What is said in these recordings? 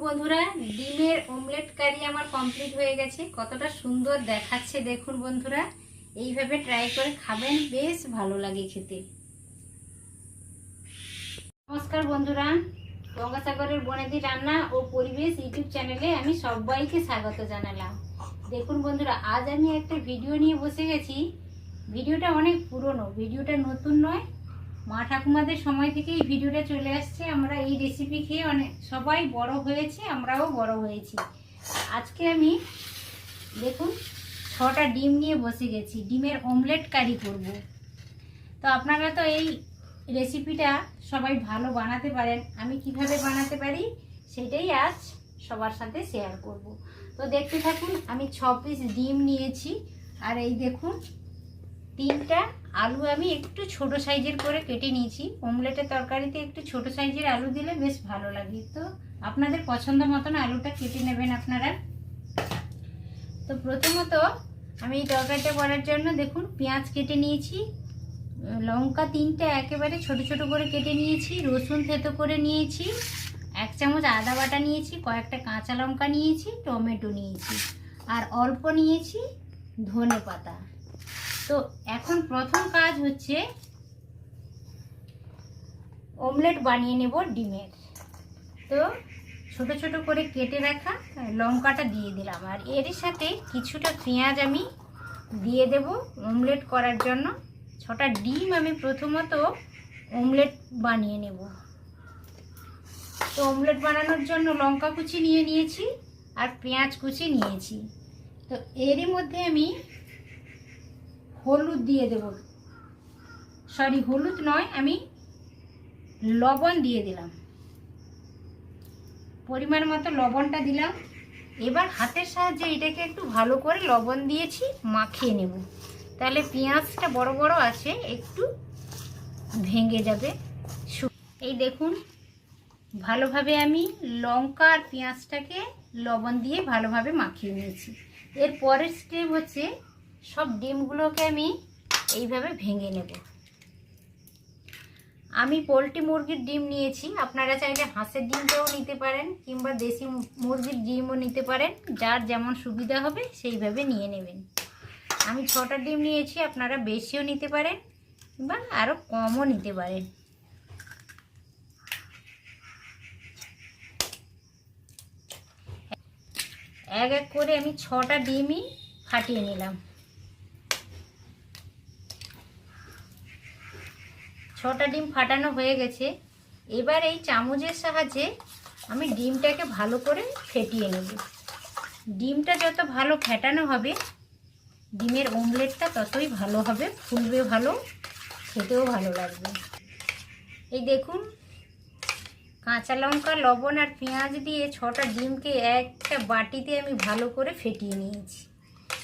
বন্ধুরা, ডিমের অমলেট কারি আমার কমপ্লিট হয়ে গেছে। কতটা সুন্দর দেখাচ্ছে দেখুন বন্ধুরা। এইভাবে ট্রাই করে খাবেন, বেশ ভালো লাগে খেতে। নমস্কার বন্ধুরা, গঙ্গাসাগরের বনেদি রান্না ও পরিবেশ ইউটিউব চ্যানেলে আমি সবাইকে স্বাগত জানালাম। দেখুন বন্ধুরা, আজ আমি একটা ভিডিও নিয়ে বসে গেছি। ভিডিওটা অনেক পুরনো, ভিডিওটা নতুন নয়। মা ঠাকুমাদের সময় থেকে এই ভিডিওটা চলে আসছে। আমরা এই রেসিপি খেয়ে অনেক সবাই বড় হয়েছে, আমরাও বড় হয়েছি। আজকে আমি দেখুন 6টা ডিম নিয়ে বসে গেছি, ডিমের অমলেট কারি করব। তো আপনারা তো এই রেসিপিটা সবাই ভালো বানাতে পারেন, আমি কিভাবে বানাতে পারি সেটাই আজ সবার সাথে শেয়ার করব। তো দেখতে থাকুন। আমি 6 পিস ডিম নিয়েছি, আর এই দেখুন 3টা আলু আমি একটু ছোট সাইজের করে কেটে নিয়েছি। অমলেটের তরকারিতে একটু ছোট সাইজের আলু দিলে বেশ ভালো লাগে। তো আপনাদের পছন্দ মতন আলুটা কেটে নেবেন আপনারা। তো প্রথমত আমি এই তরকারিটা করার জন্য দেখুন পেঁয়াজ কেটে নিয়েছি, লঙ্কা 3টে একেবারে ছোট ছোট করে কেটে নিয়েছি, রসুন থেতো করে নিয়েছি, 1 চামচ আদা বাটা নিয়েছি, কয়েকটা কাঁচা লঙ্কা নিয়েছি, টমেটো নিয়েছি, আর অল্প নিয়েছি ধনে পাতা। তো এখন প্রথম কাজ হচ্ছে অমলেট বানিয়ে নেব ডিমের। তো ছোট ছোট করে কেটে রাখা লঙ্কাটা দিয়ে দিলাম, আর এর সাথে কিছুটা পেঁয়াজ আমি দিয়ে দেব অমলেট করার জন্য। 6টা ডিম আমি প্রথমত অমলেট বানিয়ে নেব। তো অমলেট বানানোর জন্য লঙ্কা কুচি নিয়ে নিয়েছি আর পেঁয়াজ কুচি নিয়েছি। তো এরই মধ্যে আমি হলুদ দিয়ে দেব, সরি হলুদ নয়, আমি লবণ দিয়ে দিলাম, পরিমাণ মতো লবণটা দিলাম। এবার হাতের সাহায্যে এটাকে একটু ভালো করে লবণ দিয়েছি মাখিয়ে নেব, তাহলে পেঁয়াজটা বড় বড় আছে একটু ভেঙে যাবে। এই দেখুন ভালোভাবে আমি লঙ্কা আর পেঁয়াজটাকে লবণ দিয়ে ভালোভাবে মাখিয়ে নিয়েছি। এর পরের স্টেপ হচ্ছে সব ডিমগুলোকে আমি এইভাবে ভেঙে নেব। আমি পোলট্রি মুরগির ডিম নিয়েছি, আপনারা চাইলে হাঁসের ডিমটাও নিতে পারেন কিংবা দেশি মুরগির ডিমও নিতে পারেন, যার যেমন সুবিধা হবে সেইভাবে নিয়ে নেবেন। আমি 6টা ডিম নিয়েছি, আপনারা বেশিও নিতে পারেন কিংবা আরও কমও নিতে পারেন। এক এক করে আমি 6টা ডিমই ফাটিয়ে নিলাম। 6টা ডিম ফাটানো হয়ে গেছে। এবার এই চামচের সাহায্যে আমি ডিমটাকে ভালো করে ফেটিয়ে নেব। ডিমটা যত ভালো ফেটানো হবে ডিমের অমলেটটা ততই ভালো হবে, ফুলবে ভালো, খেতেও ভালো লাগবে। এই দেখুন কাঁচা লঙ্কা, লবণ আর পেঁয়াজ দিয়ে 6টা ডিমকে একটা বাটিতে আমি ভালো করে ফেটিয়ে নিয়েছি।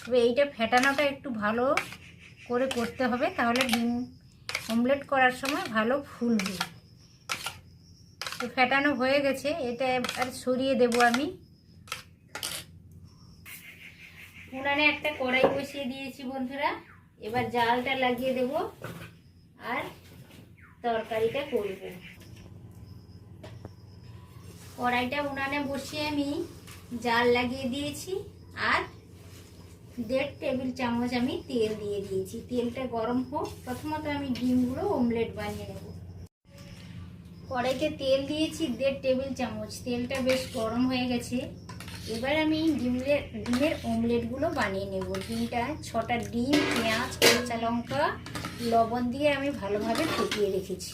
তবে এইটা ফেটানোটা একটু ভালো করে করতে হবে, তাহলে ডিম অমলেট করার সময় ভালো ফুলবে। তো ফেটানো হয়ে গেছে, এটা আর সরিয়ে দেব আমি। উনানে একটা কড়াই বসিয়ে দিয়েছি বন্ধুরা, এবার জালটা লাগিয়ে দেব আর তরকারিটা করব। কড়াইটা উনানে বসিয়ে আমি জাল লাগিয়ে দিয়েছি, আর 1.5 টেবিল চামচ আমি তেল দিয়ে দিয়েছি। তেলটা গরম হোক, প্রথমত আমি ডিমগুলো অমলেট বানিয়ে নেব। কড়াইতে তেল দিয়েছি 1.5 টেবিল চামচ, তেলটা বেশ গরম হয়ে গেছে। এবার আমি ডিমের অমলেটগুলো বানিয়ে নেব। ডিমটা 6টা ডিম, পেঁয়াজ, কাঁচা লঙ্কা, লবণ দিয়ে আমি ভালোভাবে ফুটিয়ে রেখেছি।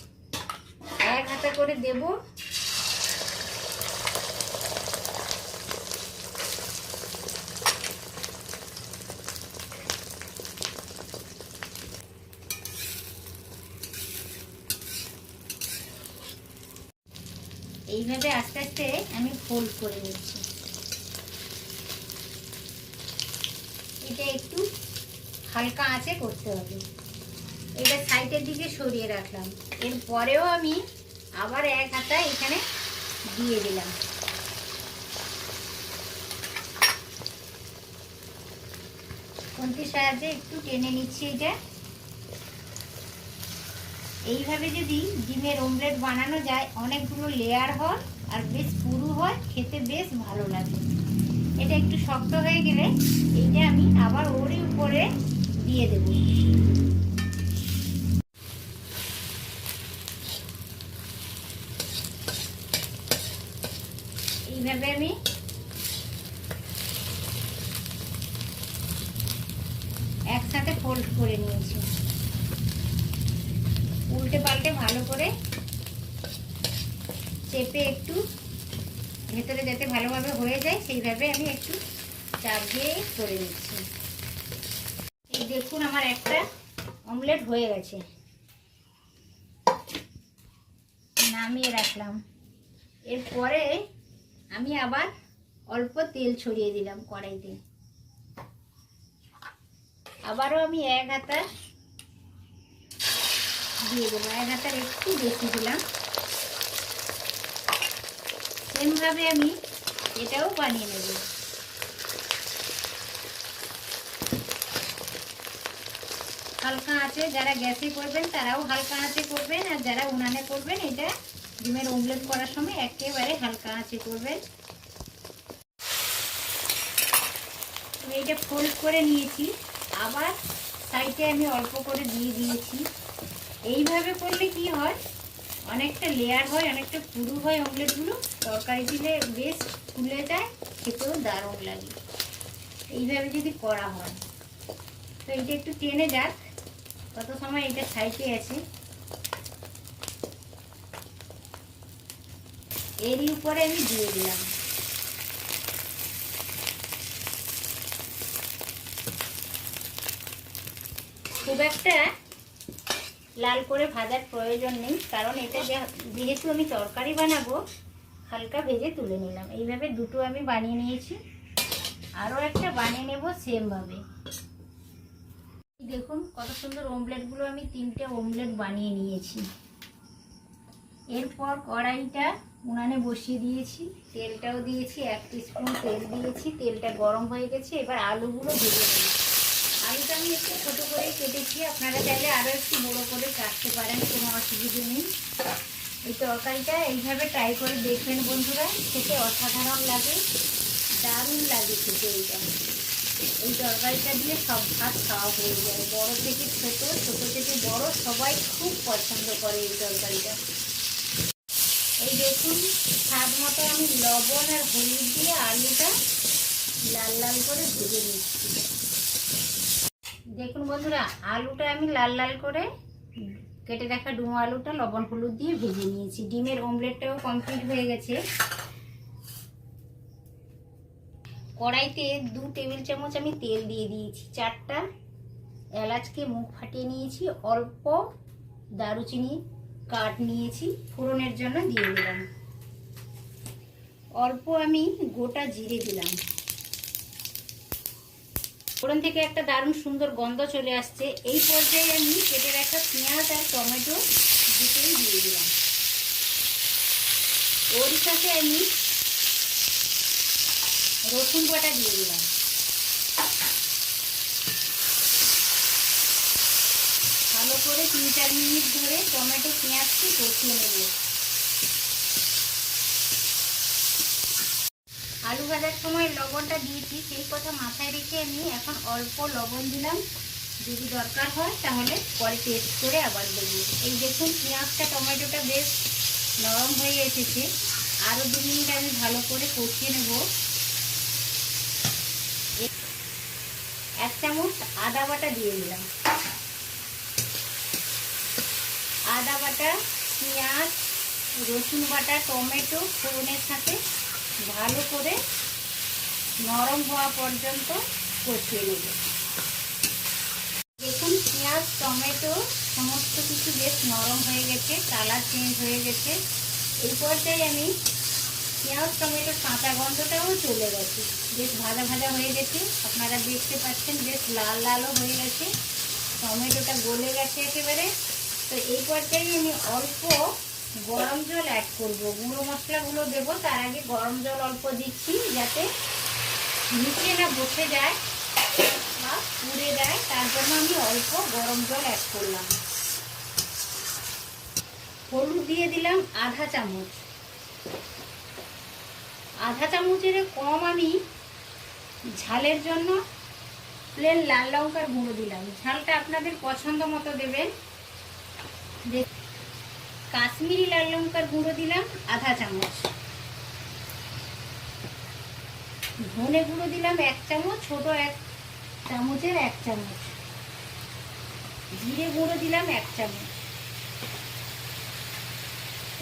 এক হাতা করে দেব। এইভাবে আস্তে আস্তে আমি ফোল্ড করে নিচ্ছি। এটা একটু হালকা আঁচে করতে হবে। এটা সাইডের দিকে সরিয়ে রাখলাম। এরপরেও আমি আবার এক হাতা এখানে দিয়ে দিলাম। খুন্তির সাহায্যে একটু টেনে নিচ্ছি। এটা এইভাবে যদি ডিমের অমলেট বানানো যায়, অনেকগুলো লেয়ার হয় আর বেশ পুরু হয়, খেতে বেশ ভালো লাগে। এটা একটু শক্ত হয়ে গেলে এইটা আমি আবার ওরই উপরে দিয়ে দেব। এইভাবে আমি একসাথে ফোল্ড করে নিয়েছি। উল্টে পাল্টে ভালো করে চেপে একটু ভেতরে যাতে ভালোভাবে হয়ে যায় সেইভাবে আমি একটু চাপ দিয়ে করে নিচ্ছি। এই দেখুন আমার একটা অমলেট হয়ে গেছে, নামিয়ে রাখলাম। এরপরে আমি আবার অল্প তেল ছড়িয়ে দিলাম কড়াইতে। আবারও আমি 1 হাতা দিয়ে দেবো, 1 হাতার একটু বেশি দিলাম। সেমভাবে আমি এটাও বানিয়ে নেব। হালকা আঁচে, যারা গ্যাসে করবেন তারাও হালকা আঁচে করবেন, আর যারা উনানে করবেন এটা ডিমের অমলেট করার সময় একেবারে হালকা আঁচে করবেন। এইটা ফোল্ড করে নিয়েছি, আবার সাইডে আমি অল্প করে দিয়ে দিয়েছি। এইভাবে করলে কি হয়, অনেকটা লেয়ার হয়, অনেকটা পুরু হয় অমলেটগুলো। তরকারি দিলে বেশ ফুলে যায়, খেতেও দারুণ লাগে এইভাবে যদি করা হয়। তো এইটা একটু টেনে যাক, কত সময় এটা সাইডে আছে। এরই উপরে আমি দিয়ে দিলাম। খুব একটা লাল করে ভাজার প্রয়োজন নেই, কারণ এটা যেহেতু আমি তরকারি বানাবো, হালকা ভেজে তুলে নিলাম। এইভাবে দুটো আমি বানিয়ে নিয়েছি, আরও একটা বানিয়ে নেব সেমভাবে। দেখুন কত সুন্দর অমলেটগুলো আমি 3টে অমলেট বানিয়ে নিয়েছি। এরপর কড়াইটা উনানে বসিয়ে দিয়েছি, তেলটাও দিয়েছি, 1 টিস্পুন তেল দিয়েছি। তেলটা গরম হয়ে গেছে, এবার আলুগুলো ভেজে নেব। আলুটা আমি একটু ছোটো করে কেটেছি, আপনারা চাইলে আরও একটু বড় করে কাটতে পারেন, কোনো অসুবিধে নেই। এই তরকারিটা এইভাবে ট্রাই করে দেখবেন বন্ধুরা, খেতে অসাধারণ লাগে, দারুণ লাগে খেতে। এই তরকারিটা দিয়ে সব ভাত খাওয়া হয়ে যায়, বড় থেকে ছোট, ছোট থেকে বড়, সবাই খুব পছন্দ করে এই তরকারিটা। এই দেখুন স্বাদ মতো আমি লবণ আর হলুদ দিয়ে আলুটা লাল লাল করে ভেজে নিচ্ছি। দেখুন বন্ধুরা, আলুটা আমি লাল লাল করে কেটে রাখা ডুমো আলুটা লবণ হলুদ দিয়ে ভেজে নিয়েছি। ডিমের অমলেটটাও কমপ্লিট হয়ে গেছে। কড়াইতে 2 টেবিল চামচ আমি তেল দিয়ে দিয়েছি। 4টা এলাচকে মুখ ফাটিয়ে নিয়েছি, অল্প দারুচিনি কাট নিয়েছি, ফোড়নের জন্য দিয়ে দিলাম। অল্প আমি গোটা জিরে দিলাম। ফোড়ন থেকে একটা দারুণ সুন্দর গন্ধ চলে আসছে। এই পর্যায়ে আমি কেটে রাখা পেঁয়াজ আর টমেটো দুটোই দিয়ে দিলাম। ওর সাথে আমি রসুন বাটা দিয়ে দিলাম। ভালো করে 3-4 মিনিট ধরে টমেটো পেঁয়াজকে কষিয়ে নেব। আলু ভাজার সময় লবণটা দিয়েছি, সেই কথা মাথায় রেখে আমি এখন অল্প লবণ দিলাম। যদি দরকার হয় তাহলে পরে টেস্ট করে আবার দেবো। এই দেখুন পেঁয়াজটা টমেটোটা বেশ নরম হয়ে এসেছে, আরও 2 মিনিট আমি ভালো করে কষিয়ে নেব। 1 চামচ আদা বাটা দিয়ে দিলাম। আদা বাটা, পেঁয়াজ, রসুন বাটা, টমেটো ফোড়নের সাথে ভালো করে নরম হওয়া পর্যন্ত কষিয়ে নেব। দেখুন পেঁয়াজ টমেটো সমস্ত কিছু বেশ নরম হয়ে গেছে, কালার চেঞ্জ হয়ে গেছে। এই পর্যায়ে আমি পেঁয়াজ টমেটোর কাঁচা গন্ধটাও চলে গেছে, বেশ ভাজা ভাজা হয়ে গেছে। আপনারা দেখতে পাচ্ছেন বেশ লাল লালও হয়ে গেছে, টমেটোটা গলে গেছে একেবারে। তো এই পর্যায়ে আমি অল্প গরম জল অ্যাড করব। গুঁড়ো মশলাগুলো দেবো, তার আগে গরম জল অল্প দিচ্ছি, যাতে নিচে না বসে যায় বা পুড়ে যায়, তার জন্য আমি অল্প গরম জল অ্যাড করলাম। হলুদ দিয়ে দিলাম 1/2 চামচ। আধা চামচের কম আমি ঝালের জন্য প্লেন লাল লঙ্কার গুঁড়ো দিলাম। ঝালটা আপনাদের পছন্দ মতো দেবেন। কাশ্মীরি লাল লঙ্কার গুঁড়ো দিলাম আধা চামচ, ধনে গুঁড়ো দিলাম 1 চামচ, ছোট 1 চামচের 1 চামচ, জিরে গুঁড়ো দিলাম 1 চামচ।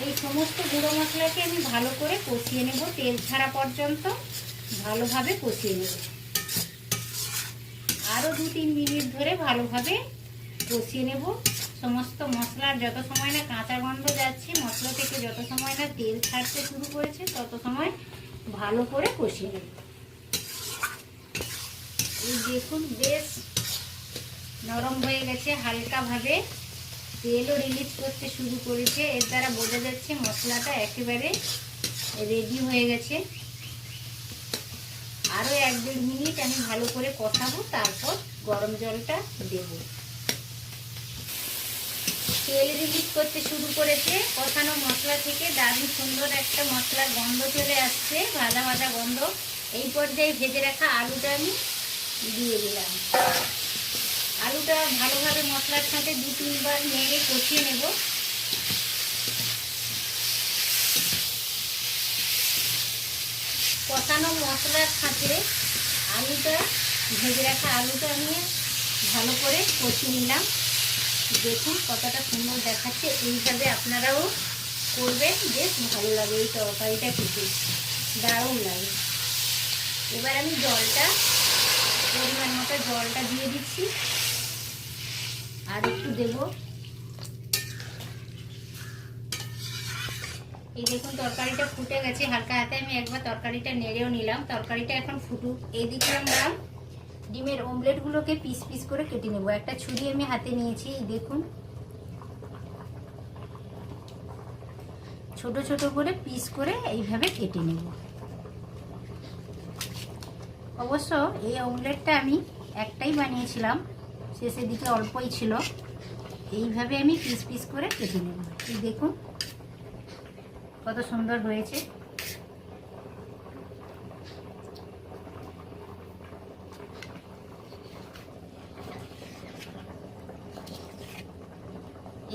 এই সমস্ত গুঁড়ো মশলাকে আমি ভালো করে কষিয়ে নেব, তেল ছাড়া পর্যন্ত ভালোভাবে কষিয়ে নেব। আরও 2-3 মিনিট ধরে ভালোভাবে কষিয়ে নেব। সমস্ত মশলার যত সময় না কাঁচা গন্ধ যাচ্ছে, মশলা থেকে যত সময় না তেল ছাড়তে শুরু করেছে, তত সময় ভালো করে কষিয়ে নেব। এই দেখুন বেশ নরম হয়ে গেছে, হালকাভাবে তেলও রিলিজ করতে শুরু করেছে। এর দ্বারা বোঝা যাচ্ছে মশলাটা একেবারে রেডি হয়ে গেছে। আরও 1-1.5 মিনিট আমি ভালো করে কষাবো, তারপর গরম জলটা দেব। তেল রিলিজ করতে শুরু করেছে, কষানো মশলা থেকে দারুণ সুন্দর একটা মশলার গন্ধ চলে আসছে, ভাজা ভাজা গন্ধ। এই পর্যায়ে ভেজে রাখা আলুটা আমি দিয়ে দিলাম। আলুটা ভালোভাবে মশলার সাথে 2-3 বার নেড়ে কষিয়ে নেব। কষানো মশলার সাথে আলুটা, ভেজে রাখা আলুটা আমি ভালো করে কষিয়ে নিলাম। দেখুন কতটা সুন্দর দেখাচ্ছে। এইভাবে আপনারাও করবেন, বেশ ভালো লাগে এই তরকারিটা খেতে, দারুণ লাগে। এবার আমি জলটা, পরিমাণ মতো জলটা দিয়ে দিচ্ছি, আর একটু দেব। এই দেখুন তরকারিটা ফুটে গেছে। হালকা হাতে আমি একবার তরকারিটা নেড়েও নিলাম। তরকারিটা এখন ফুটুক। এইদিকে আমরা ডিমের অমলেটগুলোকে পিস পিস করে কেটে নেব। একটা ছুরি আমি হাতে নিয়েছি, এই দেখুন ছোট ছোট করে পিস করে এইভাবে কেটে নেব। অবশ্য এই অমলেটটা আমি একটাই বানিয়েছিলাম, শেষের দিকে অল্পই ছিল। এইভাবে আমি পিস পিস করে কেটে নেব। এই দেখুন কত সুন্দর হয়েছে।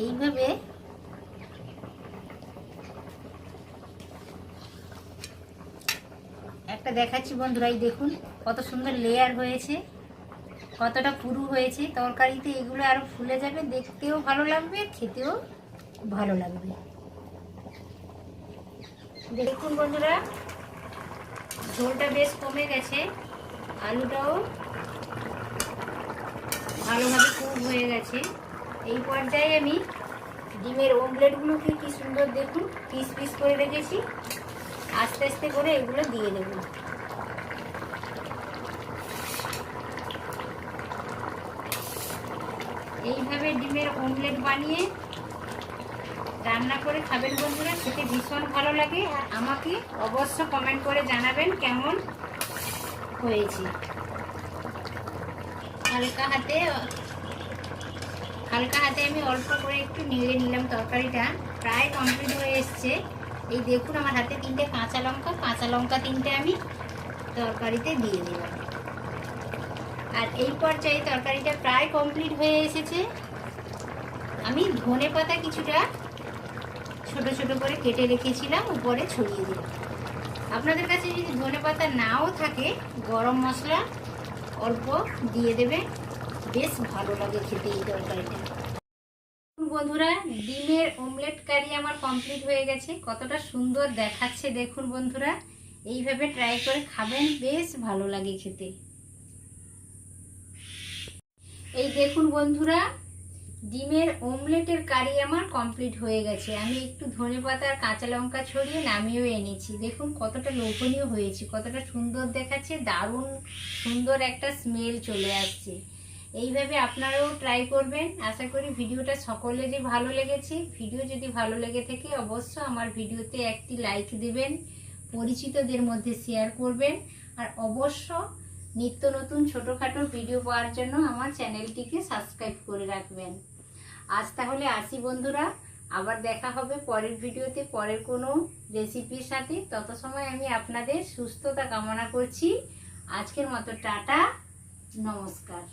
এইভাবে একটা দেখাচ্ছি বন্ধুরা, এই দেখুন কত সুন্দর লেয়ার হয়েছে, কতটা পুরু হয়েছে। তরকারিতে এগুলো আরো ফুলে যাবে, দেখতেও ভালো লাগবে, খেতেও ভালো লাগবে। দেখুন বন্ধুরা ঝোলটা বেশ কমে গেছে, আলুটাও ভালোভাবে কুক হয়ে গেছে। এই পর্যায়ে আমি ডিমের অমলেটগুলোকে কি সুন্দর দেখুন পিস পিস করে রেখেছি, আস্তে আস্তে করে এগুলো দিয়ে দেব। এইভাবে ডিমের অমলেট বানিয়ে রান্না করে খাবেন বন্ধুরা, খেতে ভীষণ ভালো লাগে। আর আমাকে অবশ্য কমেন্ট করে জানাবেন কেমন হয়েছে। হালকা হাতে আমি অল্প করে একটু নেড়ে নিলাম। তরকারিটা প্রায় কমপ্লিট হয়ে এসছে। এই দেখুন আমার হাতে 3টে কাঁচা লঙ্কা 3টে আমি তরকারিতে দিয়ে দিলাম। আর এই পর্যায়ে তরকারিটা প্রায় কমপ্লিট হয়ে এসেছে। আমি ধনেপাতা কিছুটা ছোট ছোট করে কেটে রেখেছিলাম, উপরে ছড়িয়ে দিলাম। আপনাদের কাছে যদি ধনেপাতা নাও থাকে, গরম মশলা অল্প দিয়ে দেবে, বেশ ভালো লাগে খেতে এই তরকারিটা। বন্ধুরা ডিমের অমলেট কারি আমার কমপ্লিট হয়ে গেছে, কতটা সুন্দর দেখাচ্ছে দেখুন বন্ধুরা। এইভাবে ট্রাই করে খাবেন, বেশ ভালো লাগে খেতে। এই দেখুন বন্ধুরা ডিমের অমলেটের কারি আমার কমপ্লিট হয়ে গেছে। আমি একটু ধনেপাতা আর কাঁচা লঙ্কা ছড়িয়ে নামিয়েও এনেছি। দেখুন কতটা লোভনীয় হয়েছে, কতটা সুন্দর দেখাচ্ছে, দারুণ সুন্দর একটা স্মেল চলে আসছে। এইভাবে আপনারাও ট্রাই করবেন। আশা করি ভিডিওটা সকলেরই ভালো লেগেছে। ভিডিও যদি ভালো লেগে থাকে অবশ্য আমার ভিডিওতে একটি লাইক দেবেন, পরিচিতদের মধ্যে শেয়ার করবেন, আর অবশ্য নিত্য নতুন ছোটোখাটো ভিডিও পাওয়ার জন্য আমার চ্যানেলটিকে সাবস্ক্রাইব করে রাখবেন। আজ তাহলে আসি বন্ধুরা, আবার দেখা হবে পরের ভিডিওতে পরের কোনো রেসিপির সাথে। তত সময় আমি আপনাদের সুস্থতা কামনা করছি। আজকের মতো টাটা, নমস্কার।